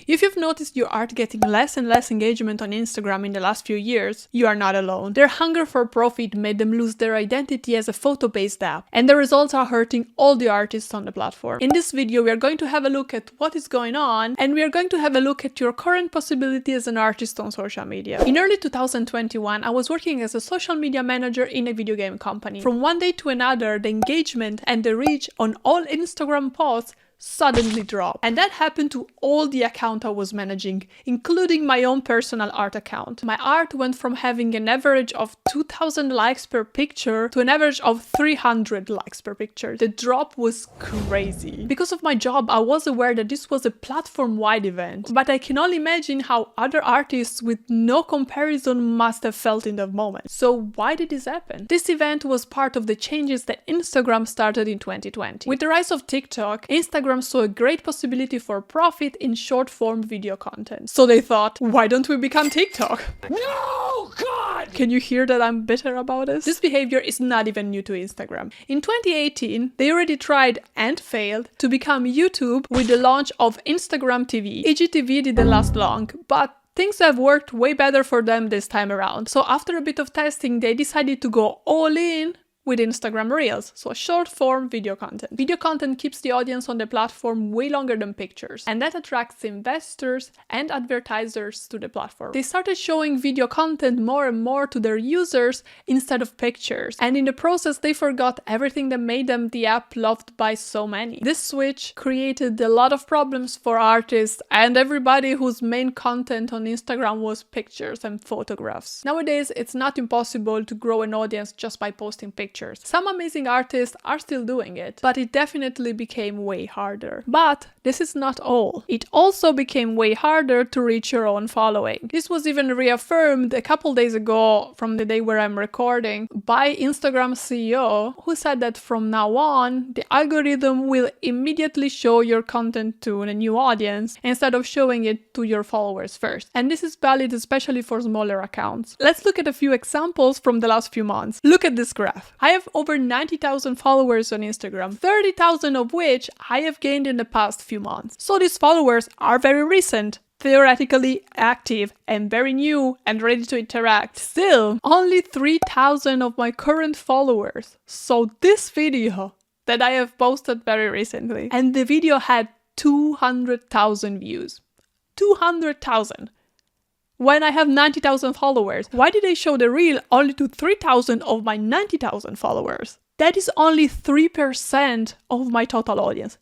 If you've noticed your art getting less and less engagement on Instagram in the last few years, you are not alone. Their hunger for profit made them lose their identity as a photo-based app, and the results are hurting all the artists on the platform. In this video, we are going to have a look at what is going on, and we are going to have a look at your current possibility as an artist on social media. In early 2021, I was working as a social media manager in a video game company. From one day to another, the engagement and the reach on all Instagram posts suddenly dropped. And that happened to all the accounts I was managing, including my own personal art account. My art went from having an average of 2,000 likes per picture to an average of 300 likes per picture. The drop was crazy. Because of my job, I was aware that this was a platform-wide event, but I can only imagine how other artists with no comparison must have felt in that moment. So why did this happen? This event was part of the changes that Instagram started in 2020. With the rise of TikTok, Instagram saw a great possibility for profit in short-form video content. So they thought, why don't we become TikTok? No, God! Can you hear that I'm bitter about this? This behavior is not even new to Instagram. In 2018, they already tried and failed to become YouTube with the launch of Instagram TV. IGTV didn't last long, but things have worked way better for them this time around. So after a bit of testing, they decided to go all in with Instagram Reels, so short-form video content. Video content keeps the audience on the platform way longer than pictures, and that attracts investors and advertisers to the platform. They started showing video content more and more to their users instead of pictures, and in the process they forgot everything that made them the app loved by so many. This switch created a lot of problems for artists and everybody whose main content on Instagram was pictures and photographs. Nowadays, it's not impossible to grow an audience just by posting pictures. Some amazing artists are still doing it, but it definitely became way harder. But this is not all. It also became way harder to reach your own following. This was even reaffirmed a couple days ago from the day where I'm recording by Instagram CEO, who said that from now on, the algorithm will immediately show your content to a new audience instead of showing it to your followers first. And this is valid especially for smaller accounts. Let's look at a few examples from the last few months. Look at this graph. I have over 90,000 followers on Instagram, 30,000 of which I have gained in the past few months. So these followers are very recent, theoretically active, and very new and ready to interact. Still, only 3,000 of my current followers saw this video that I have posted very recently, and the video had 200,000 views. 200,000! When I have 90,000 followers, why did they show the reel only to 3,000 of my 90,000 followers? That is only 3% of my total audience.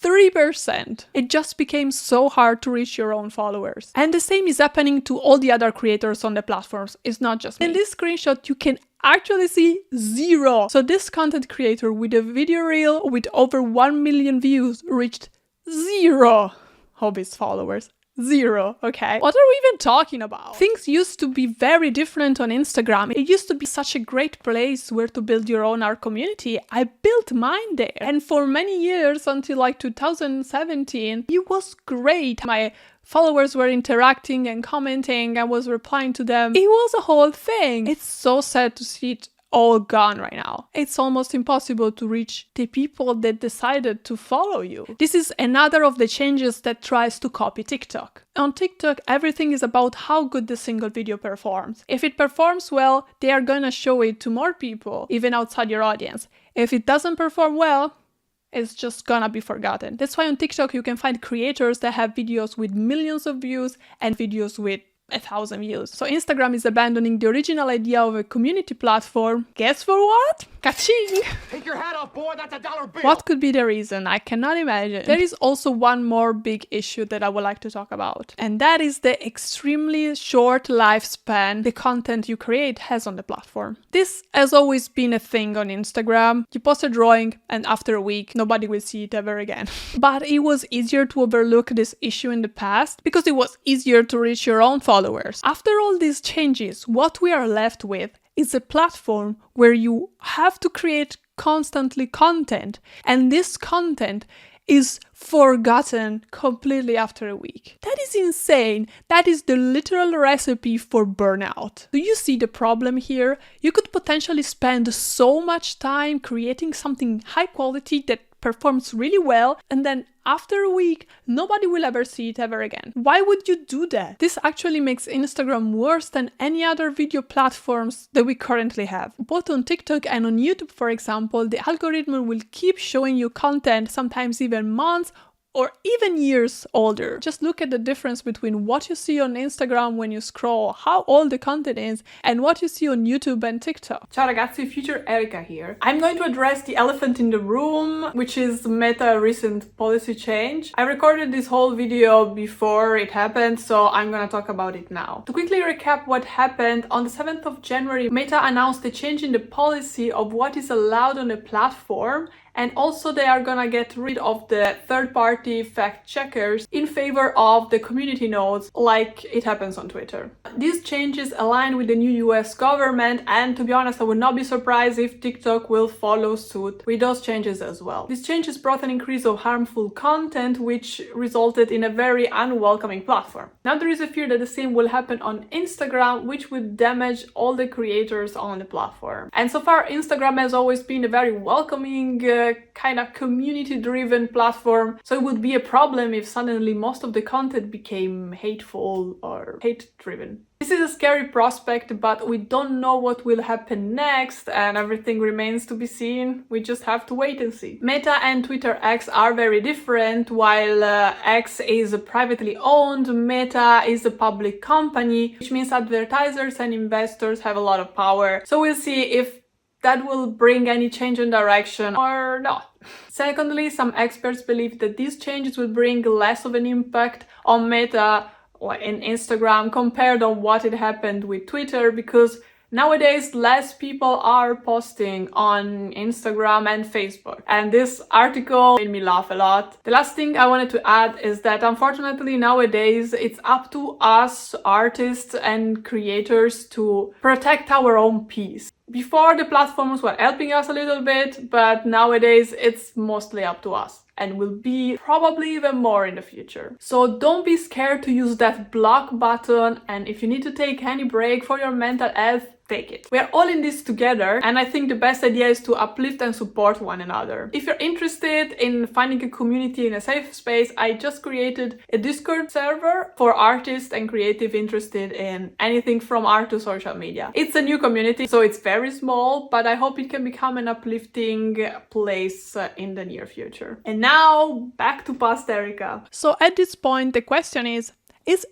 3%! It just became so hard to reach your own followers. And the same is happening to all the other creators on the platforms. It's not just me. In this screenshot, you can actually see 0. So this content creator with a video reel with over 1 million views reached 0 of his followers. 0, okay? What are we even talking about? Things used to be very different on Instagram. It used to be such a great place where to build your own art community. I built mine there. And for many years, until like 2017, it was great. My followers were interacting and commenting. I was replying to them. It was a whole thing. It's so sad to see it all gone right now. It's almost impossible to reach the people that decided to follow you. This is another of the changes that tries to copy TikTok. On TikTok, everything is about how good the single video performs. If it performs well, they are gonna show it to more people, even outside your audience. If it doesn't perform well, it's just gonna be forgotten. That's why on TikTok you can find creators that have videos with millions of views and videos with 1,000 views. So Instagram is abandoning the original idea of a community platform. Guess for what? Ka-ching! Take your hat off, boy, that's a dollar bill! What could be the reason? I cannot imagine. There is also one more big issue that I would like to talk about, and that is the extremely short lifespan the content you create has on the platform. This has always been a thing on Instagram. You post a drawing and after a week, nobody will see it ever again. But it was easier to overlook this issue in the past because it was easier to reach your own followers. After all these changes, what we are left with is a platform where you have to create constantly content, and this content is forgotten completely after a week. That is insane. That is the literal recipe for burnout. Do you see the problem here? You could potentially spend so much time creating something high quality that performs really well, and then after a week, nobody will ever see it ever again. Why would you do that? This actually makes Instagram worse than any other video platforms that we currently have. Both on TikTok and on YouTube, for example, the algorithm will keep showing you content, sometimes even months or even years older. Just look at the difference between what you see on Instagram when you scroll, how old the content is, and what you see on YouTube and TikTok. Ciao ragazzi, future Erika here. I'm going to address the elephant in the room, which is Meta recent policy change. I recorded this whole video before it happened, so I'm gonna talk about it now. To quickly recap what happened, on the 7th of January, Meta announced a change in the policy of what is allowed on the platform, and also they are gonna get rid of the third-party fact checkers in favor of the community nodes like it happens on Twitter. These changes align with the new US government, and to be honest, I would not be surprised if TikTok will follow suit with those changes as well. These changes brought an increase of harmful content, which resulted in a very unwelcoming platform. Now there is a fear that the same will happen on Instagram, which would damage all the creators on the platform. And so far, Instagram has always been a very welcoming, kind of community-driven platform, so it would be a problem if suddenly most of the content became hateful or hate-driven. This is a scary prospect, but we don't know what will happen next, and everything remains to be seen. We just have to wait and see. Meta and Twitter X are very different. While X is privately owned, Meta is a public company, which means advertisers and investors have a lot of power. So we'll see if that will bring any change in direction or not. Secondly, some experts believe that these changes will bring less of an impact on Meta or in Instagram compared to what it happened with Twitter, because nowadays less people are posting on Instagram and Facebook. And this article made me laugh a lot. The last thing I wanted to add is that unfortunately nowadays it's up to us artists and creators to protect our own peace. Before, the platforms were helping us a little bit, but nowadays it's mostly up to us, and will be probably even more in the future. So don't be scared to use that block button, and if you need to take any break for your mental health, take it. We are all in this together, and I think the best idea is to uplift and support one another. If you're interested in finding a community in a safe space, I just created a Discord server for artists and creative interested in anything from art to social media. It's a new community, so it's very small, but I hope it can become an uplifting place in the near future. And now, back to past Erika. So at this point, the question is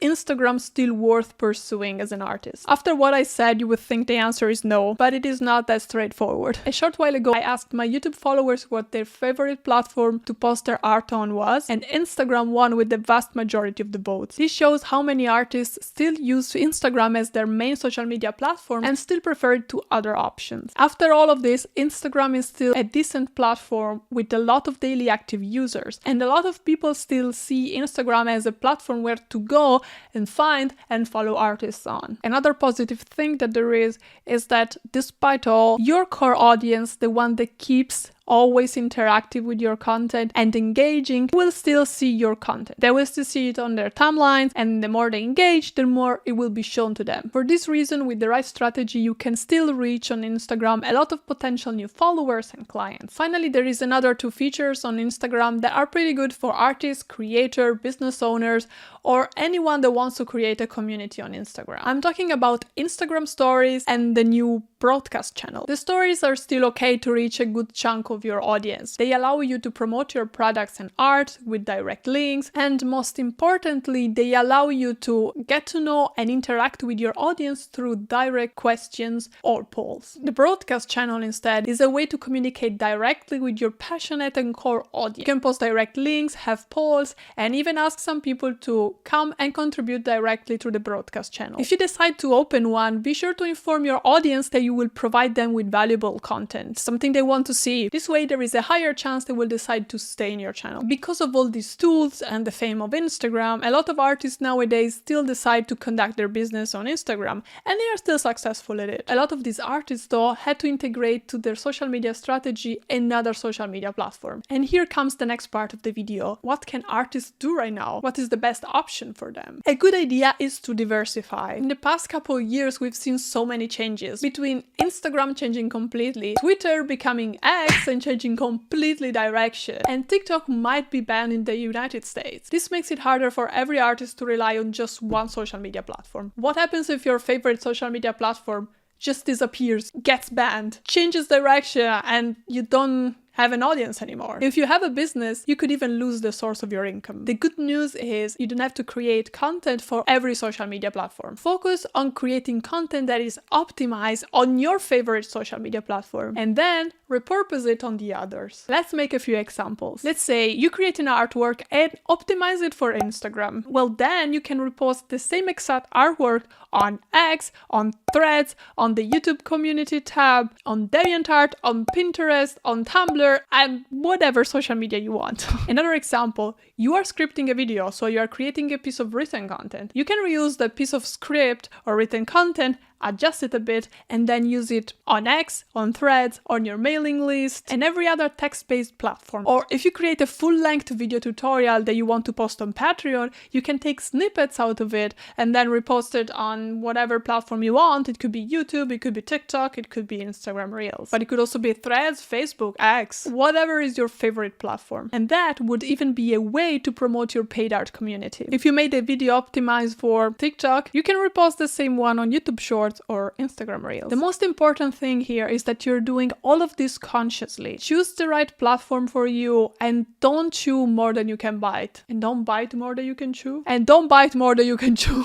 Instagram still worth pursuing as an artist? After what I said, you would think the answer is no, but it is not that straightforward. A short while ago, I asked my YouTube followers what their favorite platform to post their art on was, and Instagram won with the vast majority of the votes. This shows how many artists still use Instagram as their main social media platform and still prefer it to other options. After all of this, Instagram is still a decent platform with a lot of daily active users, and a lot of people still see Instagram as a platform where to go and find and follow artists on. Another positive thing that there is that despite all, your core audience, the one that keeps always interactive with your content and engaging, will still see your content. They will still see it on their timelines, and the more they engage, the more it will be shown to them. For this reason, with the right strategy, you can still reach on Instagram a lot of potential new followers and clients. Finally, there is another 2 features on Instagram that are pretty good for artists, creator, business owners, or anyone that wants to create a community on Instagram. I'm talking about Instagram stories and the new broadcast channel. The stories are still okay to reach a good chunk of your audience. They allow you to promote your products and art with direct links, and most importantly, they allow you to get to know and interact with your audience through direct questions or polls. The broadcast channel instead is a way to communicate directly with your passionate and core audience. You can post direct links, have polls, and even ask some people to come and contribute directly through the broadcast channel. If you decide to open one, be sure to inform your audience that you will provide them with valuable content, something they want to see. This way, there is a higher chance they will decide to stay in your channel. Because of all these tools and the fame of Instagram, a lot of artists nowadays still decide to conduct their business on Instagram, and they are still successful at it. A lot of these artists, though, had to integrate to their social media strategy another social media platform. And here comes the next part of the video. What can artists do right now? What is the best option for them? A good idea is to diversify. In the past couple of years, we've seen so many changes, between Instagram changing completely, Twitter becoming X, and even changing completely direction, and TikTok might be banned in the United States. This makes it harder for every artist to rely on just one social media platform. What happens if your favorite social media platform just disappears, gets banned, changes direction, and you don't have an audience anymore? If you have a business, you could even lose the source of your income. The good news is you don't have to create content for every social media platform. Focus on creating content that is optimized on your favorite social media platform, and then repurpose it on the others. Let's make a few examples. Let's say you create an artwork and optimize it for Instagram. Well, then you can repost the same exact artwork on X, on Threads, on the YouTube community tab, on DeviantArt, on Pinterest, on Tumblr, and whatever social media you want. Another example, you are scripting a video, so you are creating a piece of written content. You can reuse that piece of script or written content, adjust it a bit, and then use it on X, on Threads, on your mailing list, and every other text-based platform. Or if you create a full-length video tutorial that you want to post on Patreon, you can take snippets out of it and then repost it on whatever platform you want. It could be YouTube, it could be TikTok, it could be Instagram Reels, but it could also be Threads, Facebook, X, whatever is your favorite platform. And that would even be a way to promote your paid art community. If you made a video optimized for TikTok, you can repost the same one on YouTube Shorts or Instagram Reels. The most important thing here is that you're doing all of this consciously. Choose the right platform for you and don't chew more than you can bite. And don't bite more than you can chew. And don't bite more than you can chew.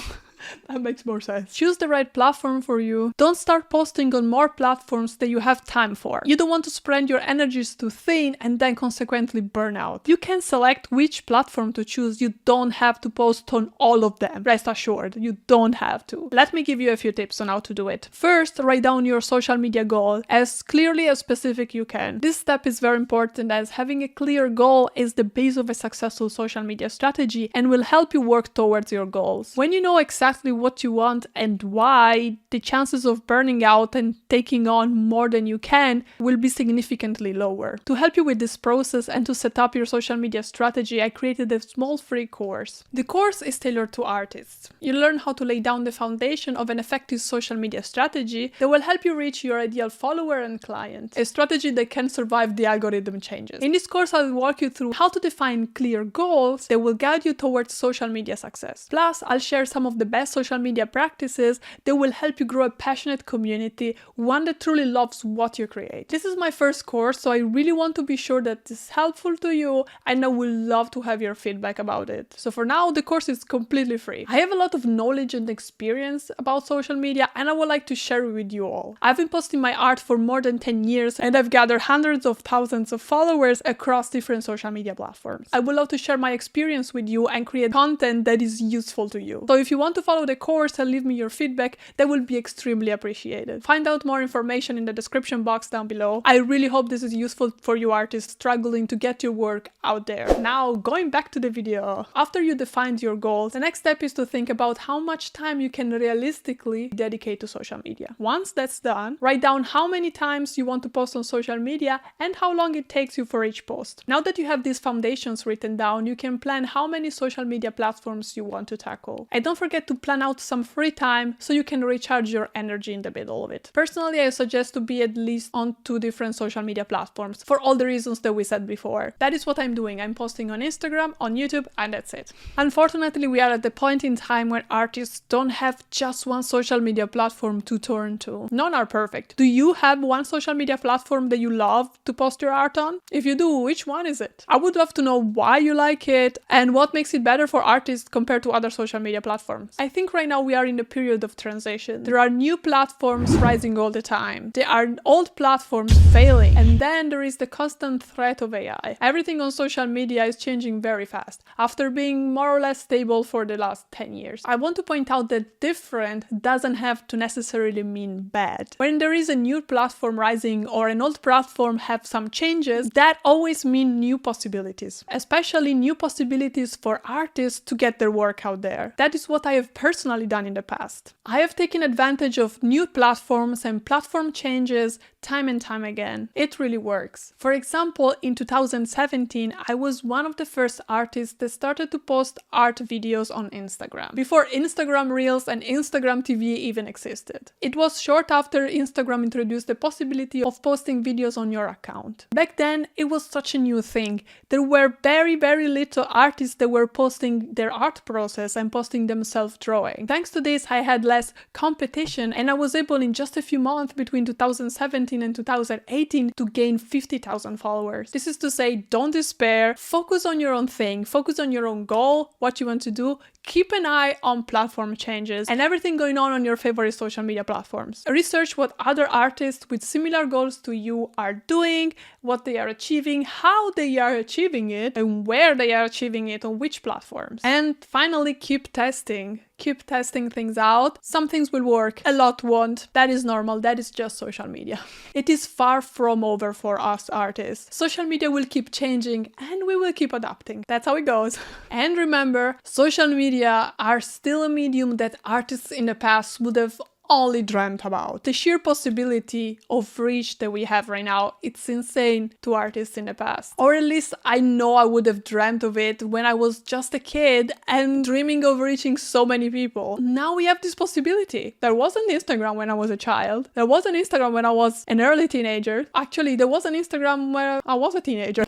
That makes more sense. Choose the right platform for you. Don't start posting on more platforms that you have time for. You don't want to spread your energies too thin and then consequently burn out. You can select which platform to choose. You don't have to post on all of them. Rest assured, you don't have to. Let me give you a few tips on how to do it. First, write down your social media goal as clearly as specific you can. This step is very important as having a clear goal is the base of a successful social media strategy and will help you work towards your goals. When you know exactly what you want and why, the chances of burning out and taking on more than you can will be significantly lower. To help you with this process and to set up your social media strategy, I created a small free course. The course is tailored to artists. You learn how to lay down the foundation of an effective social media strategy that will help you reach your ideal follower and client, a strategy that can survive the algorithm changes. In this course, I'll walk you through how to define clear goals that will guide you towards social media success. Plus, I'll share some of the best social media practices that will help you grow a passionate community, one that truly loves what you create. This is my first course, so I really want to be sure that it's helpful to you, and I would love to have your feedback about it. So for now, the course is completely free. I have a lot of knowledge and experience about social media, and I would like to share it with you all. I've been posting my art for more than 10 years, and I've gathered hundreds of thousands of followers across different social media platforms. I would love to share my experience with you and create content that is useful to you. So if you want to follow the course and leave me your feedback, that will be extremely appreciated. Find out more information in the description box down below. I really hope this is useful for you artists struggling to get your work out there. Now, going back to the video. After you defined your goals, the next step is to think about how much time you can realistically dedicate to social media. Once that's done, write down how many times you want to post on social media and how long it takes you for each post. Now that you have these foundations written down, you can plan how many social media platforms you want to tackle. And don't forget to plan out some free time so you can recharge your energy in the middle of it. Personally, I suggest to be at least on 2 different social media platforms for all the reasons that we said before. That is what I'm doing. I'm posting on Instagram, on YouTube, and that's it. Unfortunately, we are at the point in time where artists don't have just one social media platform to turn to. None are perfect. Do you have one social media platform that you love to post your art on? If you do, which one is it? I would love to know why you like it and what makes it better for artists compared to other social media platforms. I think right now we are in a period of transition. There are new platforms rising all the time. There are old platforms failing. And then there is the constant threat of AI. Everything on social media is changing very fast, after being more or less stable for the last 10 years. I want to point out that different doesn't have to necessarily mean bad. When there is a new platform rising or an old platform have some changes, that always means new possibilities, especially new possibilities for artists to get their work out there. That is what I have have personally done in the past. I have taken advantage of new platforms and platform changes time and time again. It really works. For example, in 2017, I was one of the first artists that started to post art videos on Instagram, before Instagram Reels and Instagram TV even existed. It was short after Instagram introduced the possibility of posting videos on your account. Back then, it was such a new thing. There were very little artists that were posting their art process and posting themselves drawing. Thanks to this, I had less competition, and I was able in just a few months between 2017 and 2018 to gain 50,000 followers. This is to say, don't despair, focus on your own thing, focus on your own goal, what you want to do, keep an eye on platform changes and everything going on your favorite social media platforms. Research what other artists with similar goals to you are doing, what they are achieving, how they are achieving it, and where they are achieving it, on which platforms. And finally, keep testing. Keep testing things out. Some things will work, a lot won't. That is normal, that is just social media. It is far from over for us artists. Social media will keep changing and we will keep adapting. That's how it goes. And remember, social media are still a medium that artists in the past would have only dreamt about. The sheer possibility of reach that we have right now, it's insane to artists in the past. Or at least I know I would have dreamt of it when I was just a kid and dreaming of reaching so many people. Now we have this possibility. There wasn't Instagram when I was a child. There wasn't Instagram when I was an early teenager. Actually, there wasn't Instagram when I was a teenager.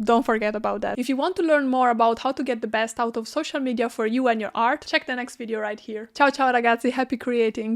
Don't forget about that. If you want to learn more about how to get the best out of social media for you and your art, check the next video right here. Ciao ciao ragazzi, happy creating!